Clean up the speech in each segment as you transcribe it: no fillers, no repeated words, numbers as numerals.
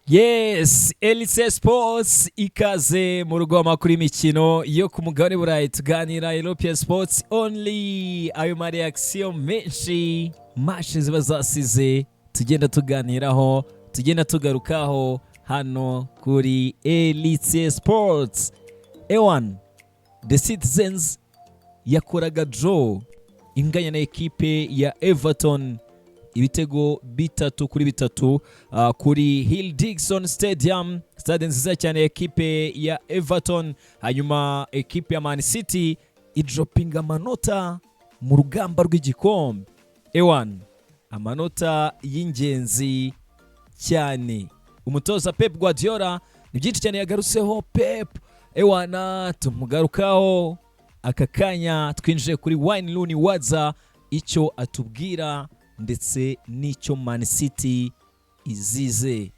Yes, Elise Sports ikaze mu rugo amakuru y'imikino yo ku mugabane burayi tuganira European Sports only. Ayo ma reaction menshi match ziba zasize tugenda tuganiraho tugenda tugarukaho hano kuri Elise Sports. Ewan, the Citizens yakoraga draw inganya na ekipe ya Everton ibitego bitatu kuri bitatu kuri Hill Dixon Stadium, stade nziza cyane ekipe ya Everton. Hanyuma ekipe ya Man City idropinga amanota mu rugamba rw'igikombe. Ewan, amanota y'ingenzi cyane. Umutoza Pep Guardiola ni byinshi cyane yagarutseho. Pep ewana tumugarukaho aka kanya twinjiye kuri Wayne Rooney Wadza icyo atubwira ndetse n'icyo Man City izize.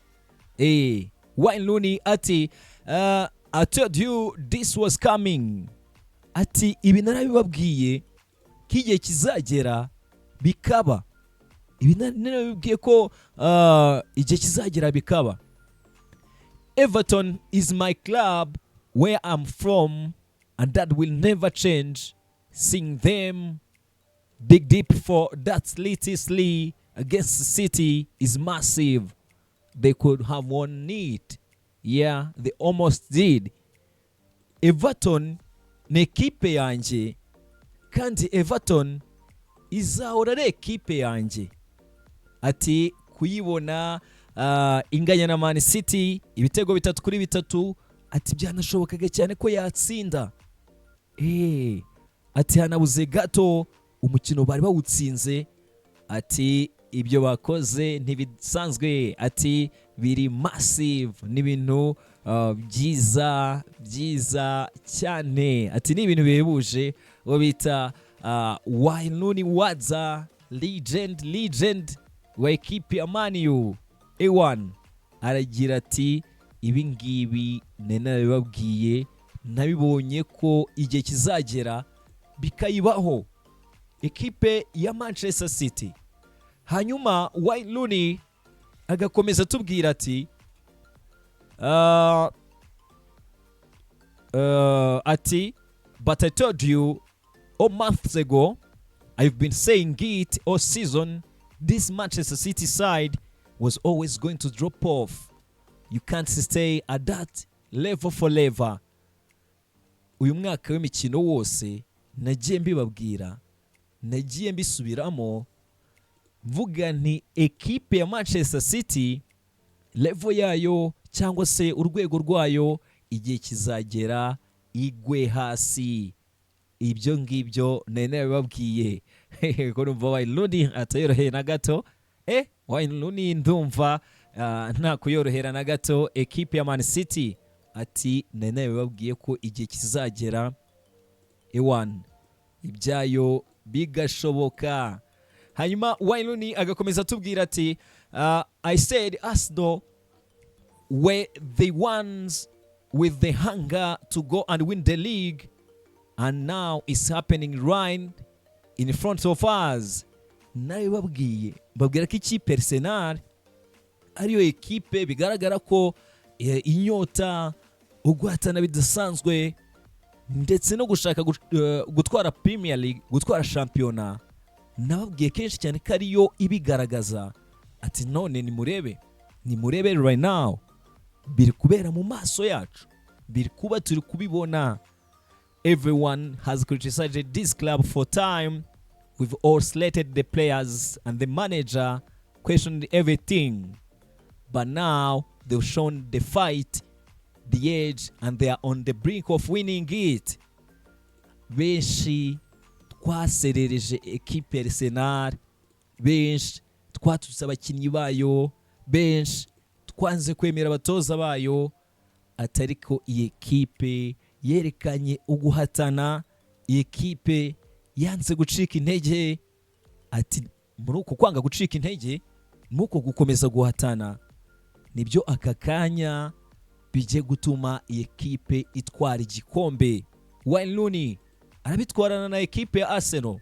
Wayne Rooney ati I told you this was coming. Ati ibi narabibabwiye kigiye kizagera bikaba. Ibi narabibwiye ko igihe kizagera bikaba. Everton is my club where I'm from and that will never change. Seeing them dig deep for that lately against City is massive. They could have won it. Yeah, they almost did. Everton ni ekipe yanjye kandi Everton izahora ari ekipe yanjye. Ati kuyibona inganya na Man City ibitego bitatu kuri bitatu, ati byanashobokaga cyane ko yatsinda. Ati hanabuze gato umukino bari bawutsinze. Ati ibyo bakoze ntibisanzwe, ati biri massive n'ibintu byiza cyane. Ati ni ibintu bihebuje bo bita Wayne Rooney Wadza, legend wa ekipe ya Man U. Ewan aragira ati ibi ngibi narabibabwiye, nabibonye ko igihe kizagera bikayibaho ekipe ya Manchester City. Hanyuma Wayne Rooney agakomeza tubwira ati ati but I told you all months ago, I've been saying it all season, this Manchester City side was always going to drop off. You can't stay at that level forever. Uyu mwaka w'imikino wose nagiye mbibabwira, nagiye mbisubiramo mvuga nti ekipe ya Manchester City level yayo cyangwa se urwego rwayo igihe kizagera igwe hasi. Ibyo ngibyo nene bababwiye. Ko numva Wayne Rooney atayoroheye na gato. Wayne Rooney ndumva nta kuyorohera na gato ekipe ya Man City. Ati nene bababwiye ko igihe kizagera ewan ibyayo bigashoboka. Hanyuma Wayne Rooney agakomeza tubwira ati I said Arsenal were the ones with the hunger to go and win the league, and now it's happening right in front of us. Nawe babwiye babwira ko ikipe Arsenal ariyo ekipe bigaragara ko inyota ugwatana bidasanzwe ndetse no gushaka gutwara Premier League, gutwara shampiyona. Nababwiye kenshi cyane ko ariyo ibigaragaza. Ati none nimurebe right now, biri kubera mu maso yacu, biri kuba turi kubibona. Everyone has criticized this club for time. We've all slated the players and the manager, questioned everything, but now they've shown the fight, the edge, and they are on the brink of winning it. Benshi twaserereje ekipe Arsenal, benshi twatutse abakinnyi bayo, benshi twanze kwemera abatoza bayo. Atariko iyi ekipe yerekanye uguhatana, iyi ekipe yanze gucika intege. Ati muri uko kwanga gucika intege nuko gukomeza guhatana nibyo aka kanya bijye gutuma iyi ekipe itwara igikombe. Wayne Rooney arabitwarana na ekipe ya Arsenal.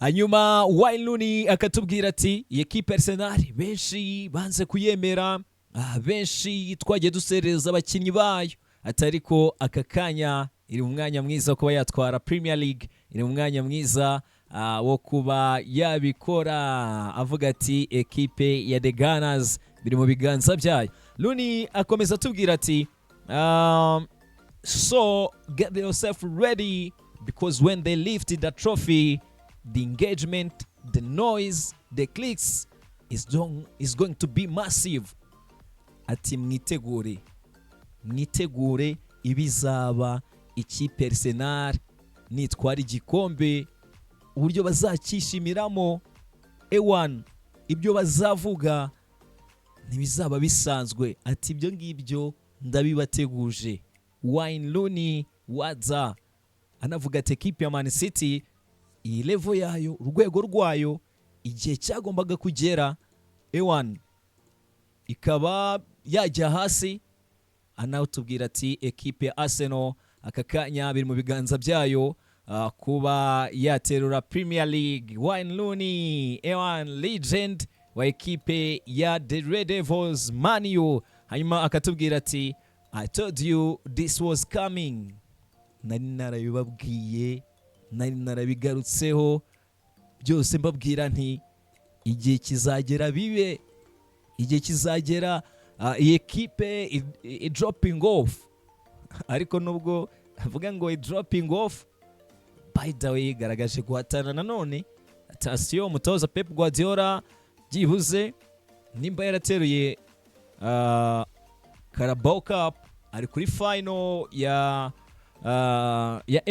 hanyuma Wayne Rooney akatubwira ati iyi ekipe Arsenal benshi banze kuyemera, benshi twagiye dusereza abakinnyi bayo, atariko aka kanya iri mu mwanya mwiza wo kuba yatwara Premier League, iri mu mwanya mwiza wo kuba yabikora. Avuga ati ekipe ya The Gunners biri mu biganza byayo. Rooney akomeza atubwira ati so get yourself ready because when they lifted the trophy, the engagement, the noise, the clicks is going to be massive. Ati mwitegure ibizaba ikipe Arsenal nitwara igikombe, uburyo bazakishimiramo ewan, ibyo bazavuga ntibizaba bisanzwe. Ati ibyo ngibyo ndabibateguje. Wayne Rooney waza anavuga ati ekipe ya Man City iyi level yayo, urwego rwayo, igihe cyagombaga kugera ewan ikaba yajya hasi. Anatubwira ati ekipe ya Arsenal aka kanya biri mu biganza byayo kuba yaterura Premier League. Wayne Rooney ewan legend wa ekipe ya The Red Devils Man U. Hanyuma akatubwira ati I told you this was coming. Nari narabibabwiye, nari narabigarutseho byose mbabwira nti igihe kizagera bibe, igihe kizagera iyi ekipe dropping off. Ariko nubwo avuga ngo dropping off, by the way garagaje guhatana nanone. Atasiyo umutoza Pep Guardiola byibuze nimba yarateruye Carabao Cup, ari kuri final ya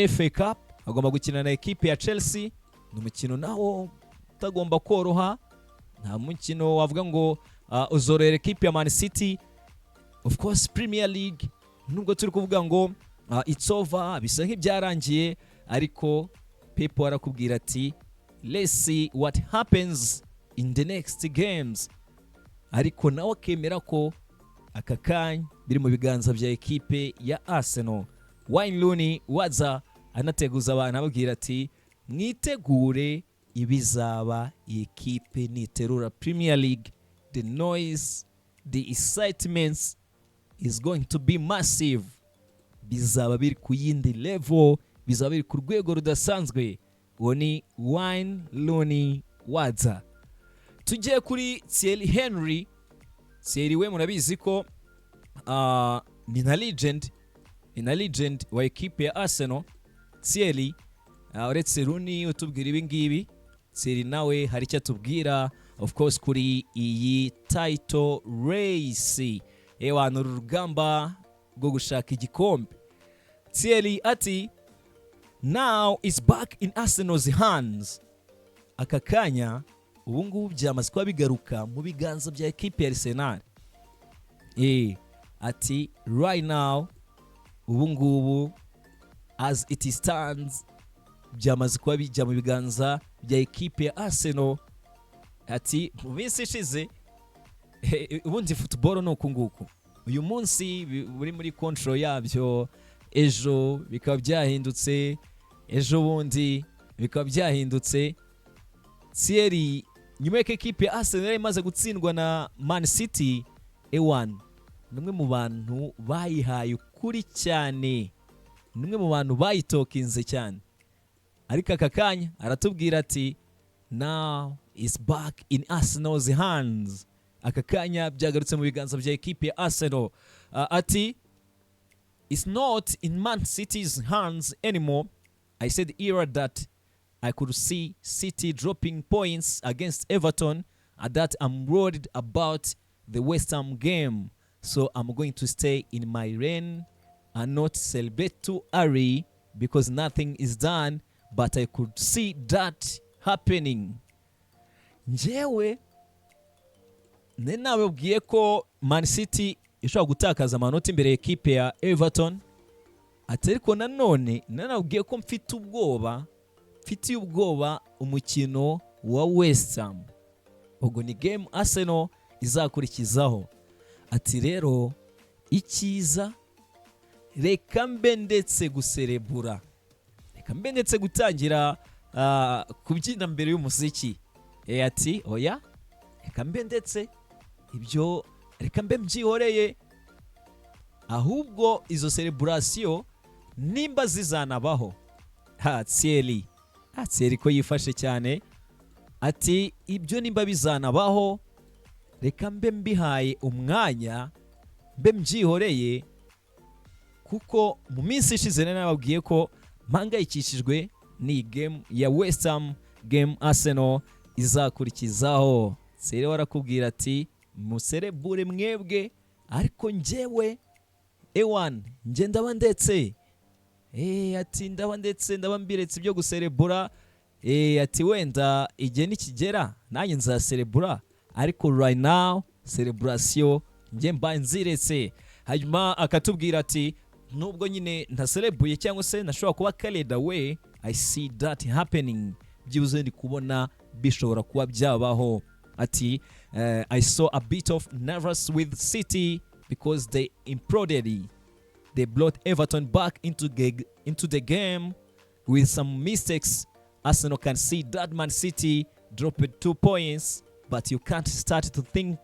FA Cup, agomba gukina na ekipe ya Chelsea. Ni umukino nawo utagomba koroha, nta mukino wavuga ngo uzorera ekipe ya Man City. Of course Premier League nubwo turi kuvuga ngo it's over, bisa nk'ibyarangiye, ariko Pep arakubwira ati let's see what happens in the next games. Ariko nawe akemera ko aka kanya biri mu biganza bya ekipe ya Arsenal. Wayne Rooney waza anateguza abantu ababwira ati mwitegure ibizaba ekipe niterura Premier League. The noise, the excitements is going to be massive. Bizaba biri ku yindi level, bizaba biri ku rwego rudasanzwe. Uwo ni Wayne Rooney waza. Tujye kuri Thierry Henry. Thierry we murabizi ko ni na legend wa ekipe ya Arsenal. Thierry uretse Rooney utubwira ibi ngibi, Thierry nawe hari icyo atubwira of course kuri iyi title race, ewana urugamba rwo gushaka igikombe. Thierry ati now is back in Arsenal's hands. Aka kanya ubu ngubu byamaze kuba bigaruka mu biganza bya ekipe ya Arsenal. Ati right now ubu ngubu as it stands byamaze kuba bijya mu biganza bya ekipe ya Arsenal. Ati mu minsi ishize ubundi football nuko nguko, uyu munsi buri muri control yabyo, ejo bikaba byahindutse, ejo bundi bikaba byahindutse. Thierry nyuma y'uko ekipe ya Arsenal imaze gutsindwa na Man City ewan, numwe mu bantu bayihaye ukuri cyane, numwe mu bantu bayitokinze cyane. Ariko aka kanya aratubwira ati now is back in Arsenal's hands. Aka kanya byagarutse mu biganza bya ekipe ya Arsenal. Ati it's not in Man City's hands anymore. I said era that I could see City dropping points against Everton, and that I'm worried about the West Ham game. So I'm going to stay in my lane and not celebrate too early because nothing is done, but I could see that happening. Njewe nenababwiye ko Man City ishobora gutakaza amanota imbere ya ekipe ya Everton, atariko nanone nanabwiye ko mfitiye ubwoba umukino wa West Ham. Ubwo ni game Arsenal izakurikizaho. Ati rero icyiza reka mbe ndetse guserebura, reka mbe ndetse gutangira kubyina mbere y'umuziki. Ati oya reka mbe ndetse ibyo reka mbe mbyihoreye, ahubwo izo celebration nimba zizanabaho. Thierry ko yifashe cyane ati ibyo nimba bizanabaho reka mbe mbihaye umwanya mbe mbyihoreye, kuko mu minsi ishize nababwiye ko mpangayikishijwe ni game ya West Ham, game Arsenal izakurikizaho. Thierry warakubwira ati muserebure mwebwe, ariko njyewe ewan nje ndaba ndetse ati ndaba ndetse ndaba mbiretse ibyo guserebura. Ati wenda igihe nikigera nanjye nzaserebura, ariko right now celebration nje mba nziretse. Hanyuma akatubwira ati nubwo nyine ntaserebuye cyangwa se nashobora kuba carried away, I see that happening, byibuze ndi kubona bishobora kuba byabaho. Ati I saw a bit of nervous with City because they imploded. They brought Everton back into the game with some mistakes. Arsenal can see that Man City dropped 2 points, but you can't start to think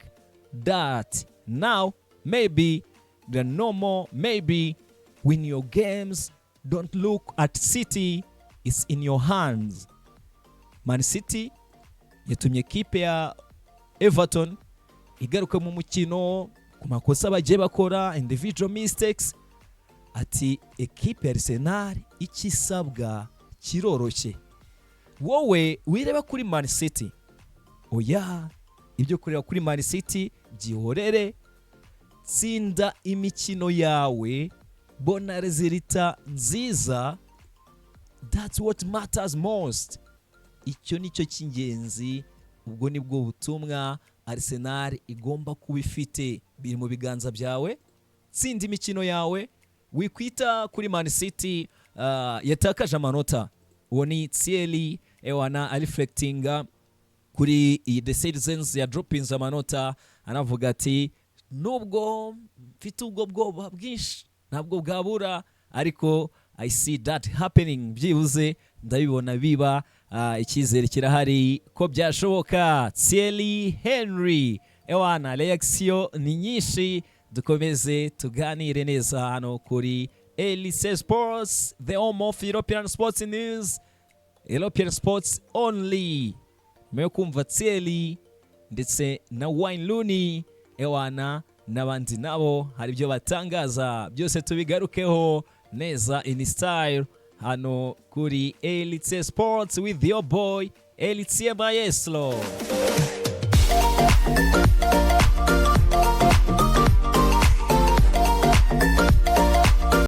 that now maybe the normal, maybe win your games. Don't look at City, it's in your hands. Man City yatumye kipe ya Everton igaruka mu mukino ku makosa bagiye bakora, individual mistakes. Ati ekipe ya Arsenal ikisabwa kiroroshye, wowe wireba kuri Man City oya, ibyo kureba kuri Man City byihorere, tsinda imikino yawe, bona resulta nziza, that's what matters most. Icyo nicyo cy'ingenzi, ubwo nibwo butumwa Arsenal igomba kuba ifite, biri mu biganza byawe. Tsinda imikino yawe, wikwita kuri Man City yatakaje amanota. Uwo ni Thierry reflectinga kuri the citizens ya droppings amanota, anavuga ati nubwo mfite ubwo bwoba bwinshi ntabwo bwabura, ariko I see that happening, byibuze ndabibona biba, icyizere kirahari ko byashoboka. Thierry Henry reaction ni nyinshi, dukomeze tuganire neza hano kuri Elite Sports, the home of European sports news, European sports only. Meyo kumva Thierry ndetse na Wayne Rooney n'abandi nabo hari ibyo batangaza, byose tubigarukeho neza in style hano kuri Elite Sports with your boy Elite Maestro.